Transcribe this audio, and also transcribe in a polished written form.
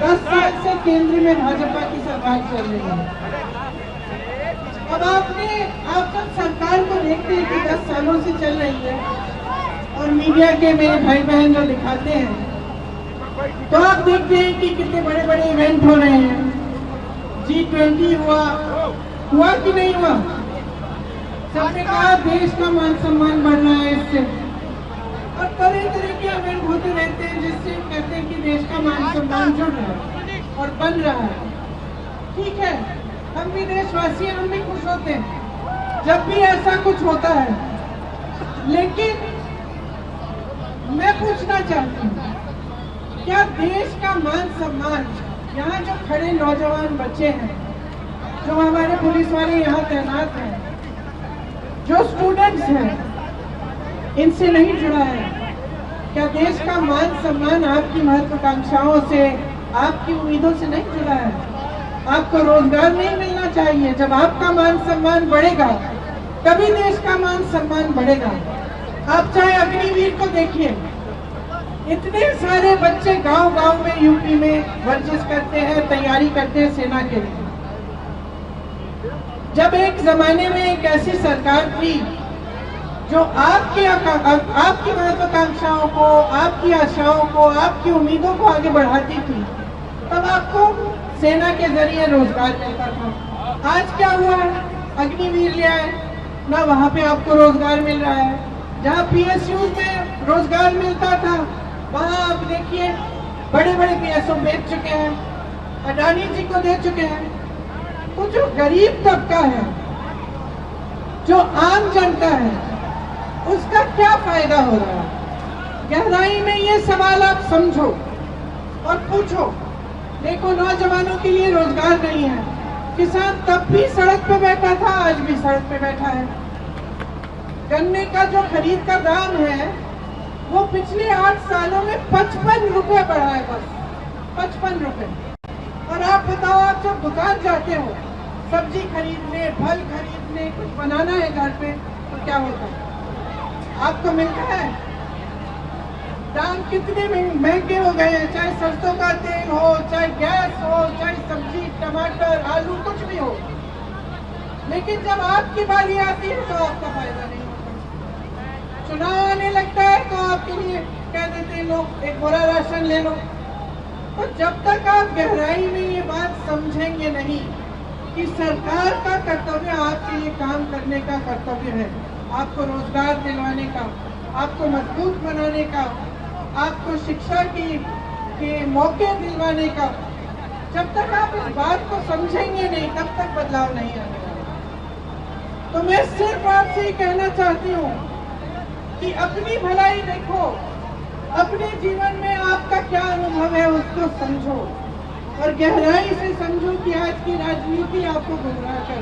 10 साल से केंद्र में भाजपा की सरकार चल रही है। अब आप जब सरकार को देखते हैं कि 10 सालों से चल रही है और मीडिया के मेरे भाई बहन जो दिखाते हैं, तो आप देखते हैं कि कितने बड़े बड़े इवेंट हो रहे हैं। G20 हुआ कि नहीं हुआ? सबने कहा देश का मान सम्मान बढ़ रहा है इससे, और तरह तरह के इवेंट होते रहते हैं जिससे कहते हैं कि देश का मान सम्मान जुड़ रहा है और बन रहा है। ठीक है, हम भी देशवासी हैं, हम भी खुश होते हैं जब भी ऐसा कुछ होता है। लेकिन मैं पूछना चाहती हूँ, क्या देश का मान सम्मान, यहाँ जो खड़े नौजवान बच्चे हैं, जो हमारे पुलिस वाले यहाँ तैनात हैं, जो स्टूडेंट्स हैं, इनसे नहीं जुड़ा है? क्या देश का मान सम्मान आपकी महत्वाकांक्षाओं से, आपकी उम्मीदों से नहीं जुड़ा है? आपको रोजगार नहीं मिलना चाहिए? जब आपका मान सम्मान बढ़ेगा तभी देश का मान सम्मान बढ़ेगा। आप चाहे अग्निवीर को देखिए, इतने सारे बच्चे गांव-गांव में यूपी में वर्जिश करते हैं, तैयारी करते हैं सेना के लिए। जब एक जमाने में एक ऐसी सरकार थी जो आपकी महत्वाकांक्षाओं को, आपकी आशाओं को, आपकी उम्मीदों को आगे बढ़ाती थी, तब आपको सेना के जरिए रोजगार मिलता था। आज क्या हुआ है? अग्निवीर ले आए ना, वहां पे आपको रोजगार मिल रहा है। जहां PSU में रोजगार मिलता था, वहां आप देखिए बड़े बड़े PSO बेच चुके हैं, अडानी जी को दे चुके हैं। तो जो गरीब तबका है, जो आम जनता है, उसका क्या फायदा हो रहा है? गहराई में ये सवाल आप समझो और पूछो। देखो, नौजवानों के लिए रोजगार नहीं है। किसान तब भी सड़क पे बैठा था, आज भी सड़क पे बैठा है। गन्ने का जो खरीद का दाम है, वो पिछले 8 सालों में 55 रुपए बढ़ा है, बस 55 रुपए। और आप बताओ, आप जब दुकान जाते हो सब्जी खरीदने, फल खरीदने, कुछ बनाना है घर पे, तो क्या होता है? आपको मिलता है? दाम कितने महंगे हो गए हैं, चाहे सरसों का तेल हो, चाहे गैस हो, चाहे सब्जी, टमाटर, आलू, कुछ भी हो। लेकिन जब आपकी बारी आती है तो आपका फायदा नहीं होता। चुनाव आने लगता है तो आपके लिए कह देते हैं लोग, एक बोरा राशन ले लो। तो जब तक आप गहराई में ये बात समझेंगे नहीं कि सरकार का कर्तव्य आपके लिए काम करने का कर्तव्य है, आपको रोजगार दिलवाने का, आपको मजबूत बनाने का, आपको शिक्षा के मौके दिलवाने का, जब तक आप इस बात को समझेंगे नहीं, तब तक बदलाव नहीं आने वाला। तो मैं सिर्फ आपसे ये कहना चाहती हूँ कि अपनी भलाई देखो, अपने जीवन में आपका क्या अनुभव है उसको समझो, और गहराई से समझो कि आज की राजनीति आपको गुमराह कर